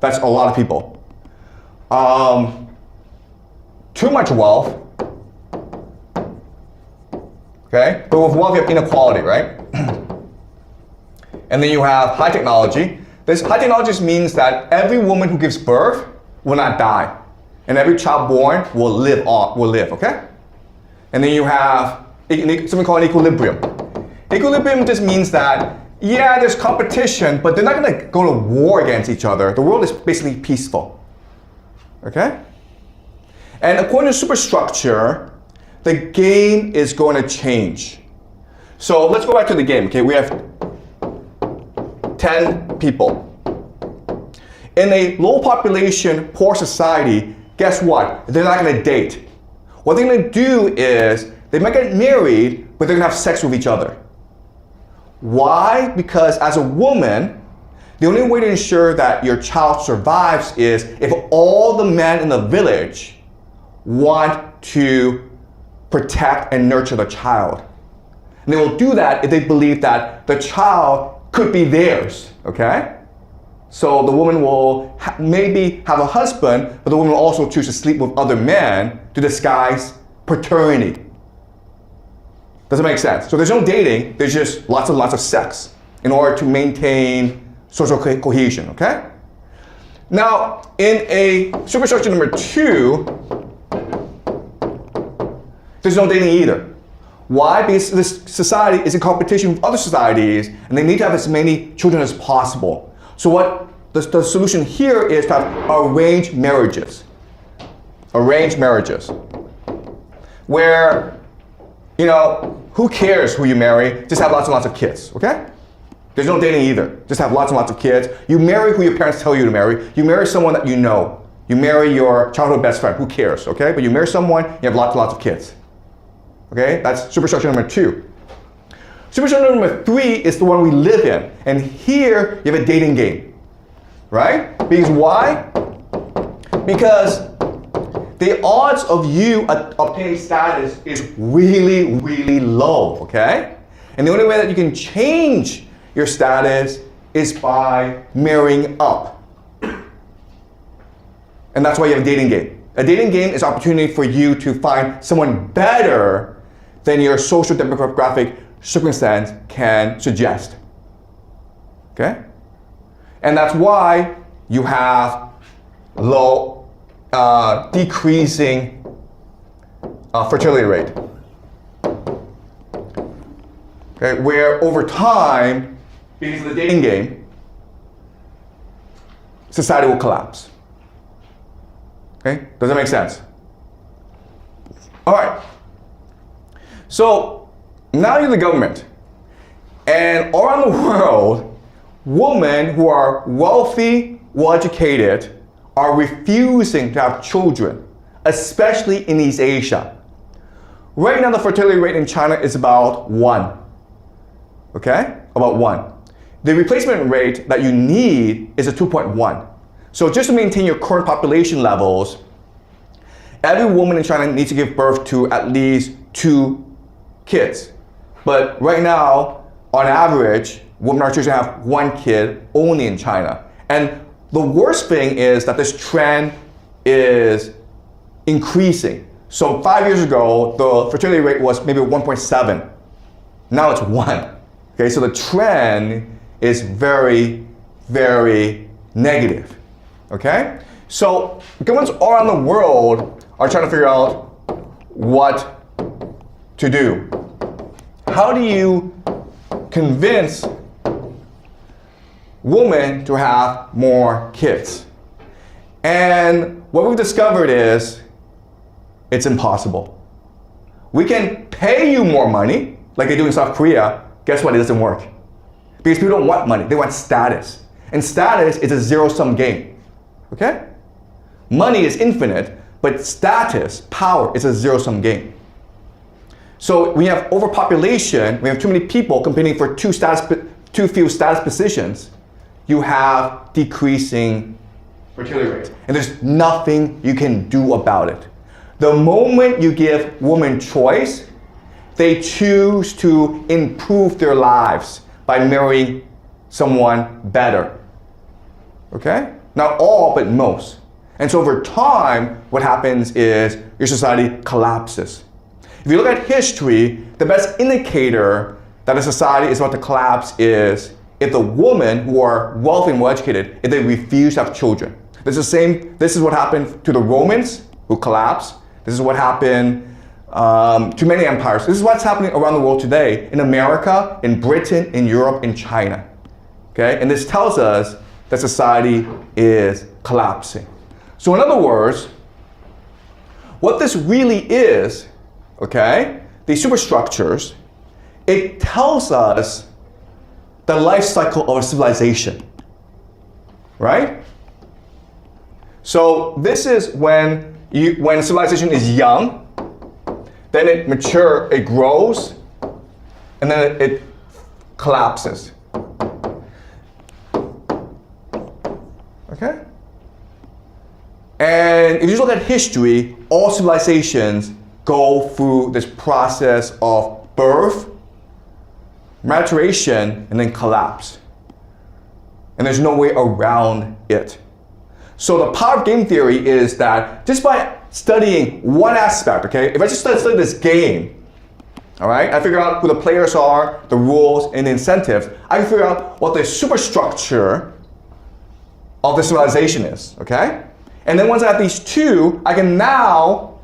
That's a lot of people. Too much wealth. Okay? But with wealth, you have inequality, right? And then you have high technology. This high technology means that every woman who gives birth will not die. And every child born will live, okay? And then you have something called an equilibrium. Equilibrium just means that, yeah, there's competition, but they're not gonna go to war against each other. The world is basically peaceful, okay? And according to superstructure, the game is going to change. So let's go back to the game, okay? We have 10 people. In a low population, poor society, guess what? They're not gonna date. What they're gonna do is, they might get married, but they're gonna have sex with each other. Why? Because as a woman, the only way to ensure that your child survives is if all the men in the village want to protect and nurture the child. And they will do that if they believe that the child could be theirs, okay? So the woman will maybe have a husband, but the woman will also choose to sleep with other men to disguise paternity. Does it make sense? So there's no dating, there's just lots and lots of sex in order to maintain social cohesion, okay? Now, in a superstructure number 2, there's no dating either. Why? Because this society is in competition with other societies and they need to have as many children as possible. So what the solution here is to have arranged marriages. Arranged marriages. Where, you know, who cares who you marry? Just have lots and lots of kids, okay? There's no dating either. Just have lots and lots of kids. You marry who your parents tell you to marry. You marry someone that you know. You marry your childhood best friend. Who cares, okay? But you marry someone, you have lots and lots of kids. Okay, that's superstructure number 2. Superstructure number 3 is the one we live in. And here, you have a dating game, right? Because why? Because the odds of you obtaining status is really, really low, okay? And the only way that you can change your status is by marrying up. And that's why you have a dating game. A dating game is an opportunity for you to find someone better than your social demographic circumstance can suggest. Okay? And that's why you have low, decreasing fertility rate. Okay? Where over time, because of the dating game, society will collapse. Okay? Does that make sense? All right. So now you're the government. And all around the world, women who are wealthy, well-educated, are refusing to have children, especially in East Asia. Right now, the fertility rate in China is about 1. Okay? About 1. The replacement rate that you need is a 2.1. So just to maintain your current population levels, every woman in China needs to give birth to at least 2 kids. But right now, on average, women are choosing to have 1 kid only in China. And the worst thing is that this trend is increasing. So 5 years ago, the fertility rate was maybe 1.7. Now it's 1. Okay, so the trend is very, very negative. Okay? So governments all around the world are trying to figure out what to do. How do you convince women to have more kids? And what we've discovered is it's impossible. We can pay you more money, like they do in South Korea. Guess what? It doesn't work. Because people don't want money, they want status. And status is a zero-sum game. Okay? Money is infinite, but status, power, is a zero-sum game. So we have overpopulation, we have too many people competing for too few status positions, you have decreasing fertility rates. And there's nothing you can do about it. The moment you give women choice, they choose to improve their lives by marrying someone better. Okay? Not all, but most. And so over time, what happens is your society collapses. If you look at history, the best indicator that a society is about to collapse is if the women who are wealthy and well educated, if they refuse to have children. This is what happened to the Romans who collapsed. This is what happened to many empires. This is what's happening around the world today, in America, in Britain, in Europe, in China. Okay? And this tells us that society is collapsing. So in other words, what this really is, okay, these superstructures, it tells us the life cycle of a civilization, right? So this is when a civilization is young, then it matures, it grows, and then it collapses. Okay? And if you look at history, all civilizations go through this process of birth, maturation, and then collapse. And there's no way around it. So the power of game theory is that just by studying one aspect, okay, if I just study this game, all right, I figure out who the players are, the rules, and the incentives, I can figure out what the superstructure of the civilization is, okay? And then once I have these two, I can now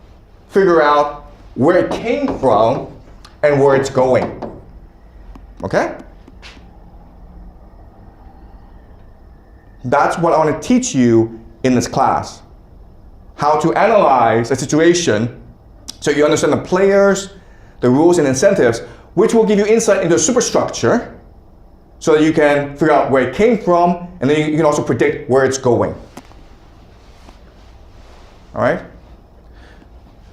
figure out where it came from and where it's going. Okay? That's what I want to teach you in this class. How to analyze a situation so you understand the players, the rules and incentives, which will give you insight into the superstructure so that you can figure out where it came from, and then you can also predict where it's going. All right?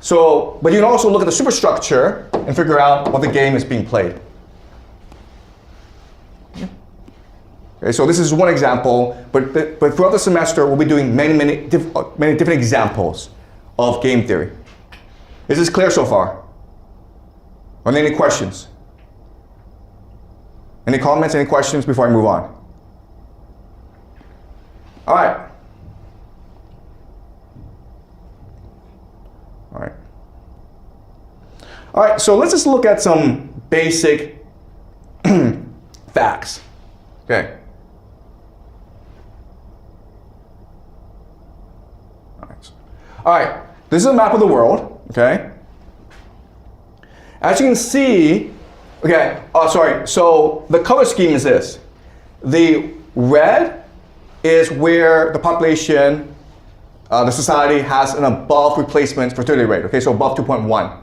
So, but you can also look at the superstructure and figure out what the game is being played. Okay, so this is one example, but throughout the semester we'll be doing many different examples of game theory. Is this clear so far? Are there any questions? Any comments, any questions before I move on? All right. All right. All right, so let's just look at some basic facts. Okay. All right, this is a map of the world, okay? As you can see, okay, so the color scheme is this. The red is where the population, the society has an above replacement fertility rate, okay, so above 2.1.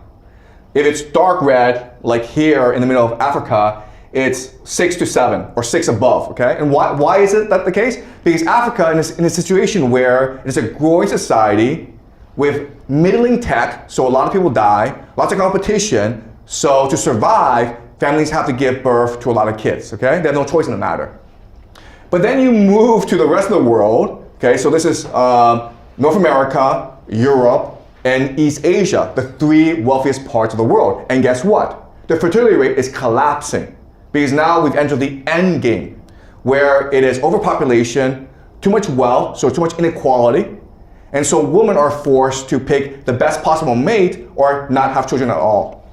If it's dark red, like here in the middle of Africa, it's 6 to 7, or 6 above, okay? And why is it that the case? Because Africa is in a situation where it is a growing society with middling tech, so a lot of people die, lots of competition, so to survive, families have to give birth to a lot of kids, okay? They have no choice in the matter. But then you move to the rest of the world, okay? So this is North America, Europe, and East Asia, the three wealthiest parts of the world. And guess what? The fertility rate is collapsing because now we've entered the end game where it is overpopulation, too much wealth, so too much inequality. And so women are forced to pick the best possible mate or not have children at all.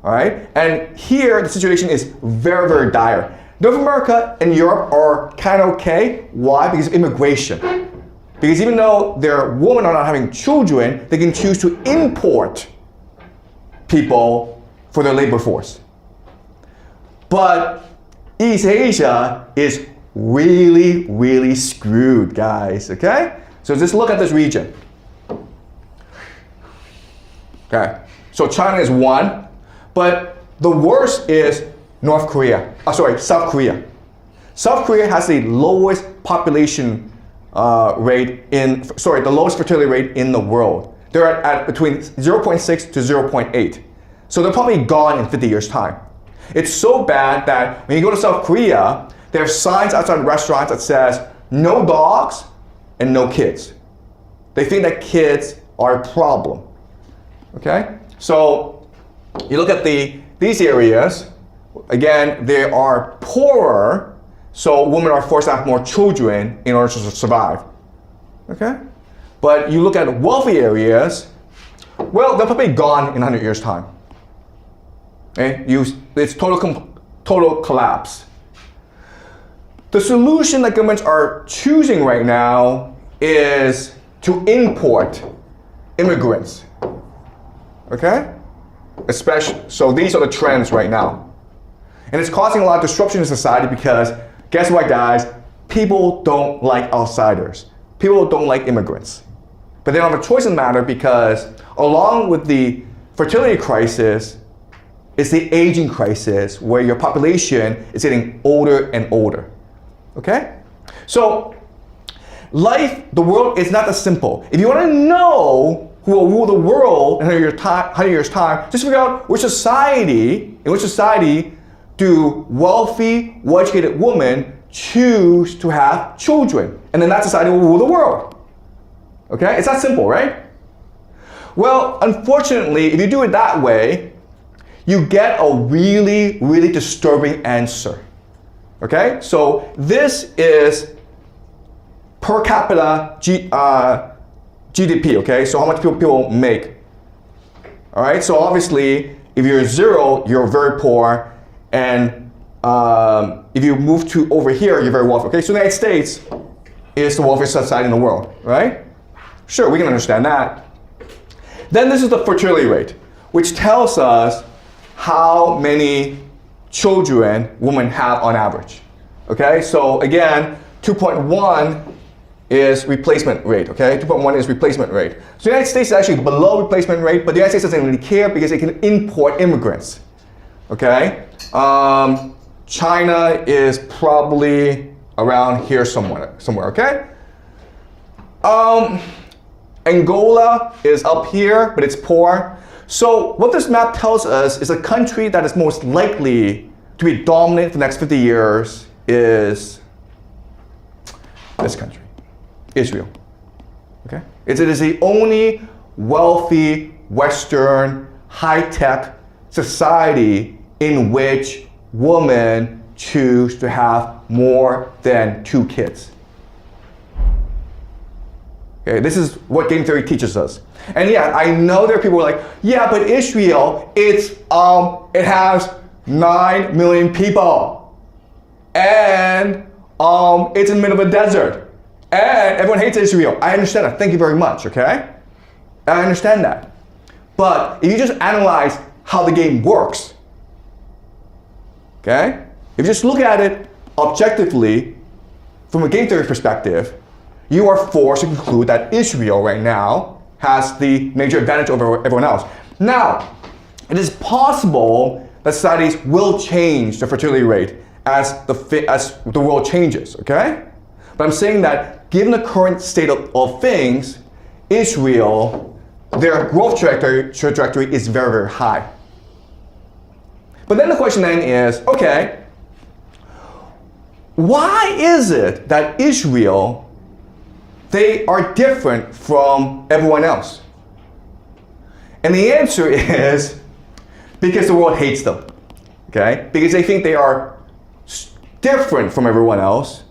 All right? And here the situation is very, very dire. North America and Europe are kind of okay. Why? Because of immigration. Because even though their women are not having children, they can choose to import people for their labor force. But East Asia is really, really screwed, guys, okay? So just look at this region. Okay, so China is one, but the worst is South Korea. South Korea has the lowest population the lowest fertility rate in the world. They're at between 0.6 to 0.8. So they're probably gone in 50 years' time. It's so bad that when you go to South Korea, they have signs outside restaurants that says, no dogs and no kids. They think that kids are a problem. Okay? So you look at these areas, again, they are poorer, so women are forced to have more children in order to survive. Okay? But you look at wealthy areas, well, they're probably gone in 100 years' time. Okay? It's total collapse. The solution that governments are choosing right now is to import immigrants. Okay? So these are the trends right now. And it's causing a lot of disruption in society because, guess what, guys? People don't like outsiders. People don't like immigrants. But they don't have a choice in the matter because along with the fertility crisis, it's the aging crisis where your population is getting older and older. Okay? So the world is not that simple. If you want to know who will rule the world in 100 years' time, just figure out in which society do wealthy, well-educated women choose to have children. And then that society will rule the world. Okay? It's that simple, right? Well, unfortunately, if you do it that way, you get a really, really disturbing answer. Okay? So this is per capita GDP, okay? So how much people make. All right? So obviously, if you're 0, you're very poor. And if you move to over here, you're very wealthy. Okay? So the United States is the wealthiest society in the world, right? Sure, we can understand that. Then this is the fertility rate, which tells us how many children women have on average. Okay, so again, 2.1 is replacement rate. Okay, 2.1 is replacement rate. So the United States is actually below replacement rate, but the United States doesn't really care because it can import immigrants. Okay, China is probably around here somewhere. Okay. Angola is up here, but it's poor. So what this map tells us is a country that is most likely to be dominant for the next 50 years is this country, Israel. Okay? It is the only wealthy, Western, high-tech society in which women choose to have more than 2 kids. Okay, this is what game theory teaches us. And yeah, I know there are people who are like, yeah, but Israel, it has 9 million people. And it's in the middle of a desert. And everyone hates Israel. I understand that. Thank you very much, okay? I understand that. But if you just analyze how the game works, okay? If you just look at it objectively from a game theory perspective, you are forced to conclude that Israel right now has the major advantage over everyone else. Now, it is possible that societies will change the fertility rate as the world changes, okay? But I'm saying that given the current state of things, Israel, their growth trajectory is very, very high. But then the question then is, okay, why is it that Israel, they are different from everyone else? And the answer is because the world hates them, okay? Because they think they are different from everyone else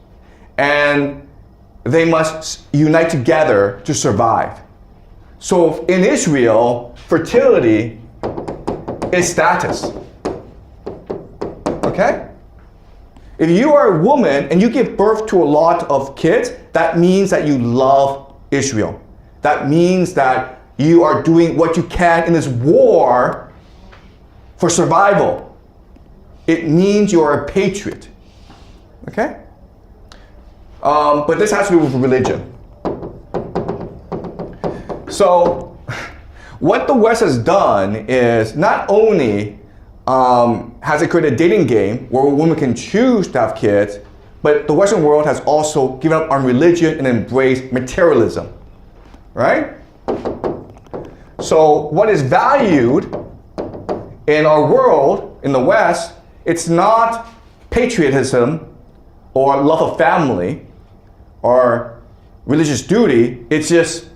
and they must unite together to survive. So in Israel, fertility is status, okay? If you are a woman and you give birth to a lot of kids, that means that you love Israel. That means that you are doing what you can in this war for survival. It means you are a patriot. Okay? But this has to do with religion. So, what the West has done is not only has it created a dating game where a woman can choose to have kids, but the Western world has also given up on religion and embraced materialism, right? So what is valued in our world, in the West, it's not patriotism or love of family or religious duty, it's just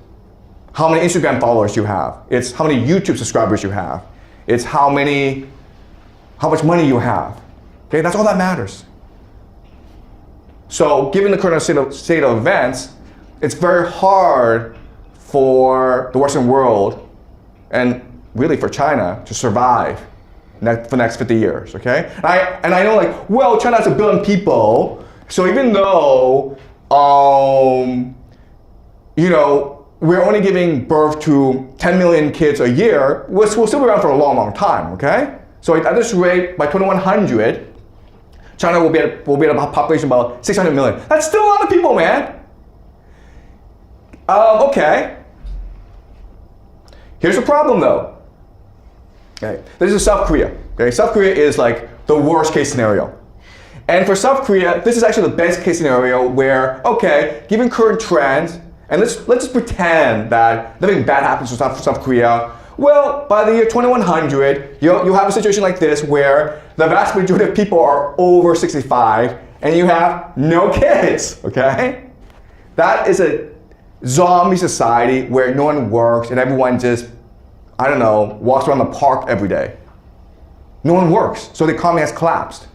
how many Instagram followers you have. It's how many YouTube subscribers you have. It's how much money you have. Okay, that's all that matters. So given the current state of events, it's very hard for the Western world and really for China to survive for the next 50 years, okay? And I know like, well, China has 1 billion people, so even though, you know, we're only giving birth to 10 million kids a year, we'll still be around for a long, long time, okay? So at this rate, by 2100, China will be at a population of about 600 million. That's still a lot of people, man. Okay. Here's the problem though. Okay. This is South Korea. Okay. South Korea is like the worst case scenario. And for South Korea, this is actually the best case scenario where, okay, given current trends, and let's just pretend that nothing bad happens to South Korea. Well, by the year 2100, you'll have a situation like this where the vast majority of people are over 65 and you have no kids, okay? That is a zombie society where no one works and everyone just, I don't know, walks around the park every day. No one works, so the economy has collapsed.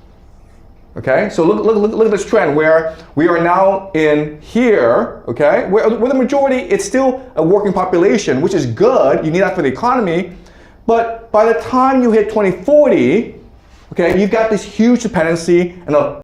Okay, so look at this trend where we are now in here, okay, where the majority, it's still a working population, which is good, you need that for the economy, but by the time you hit 2040, okay, you've got this huge dependency and a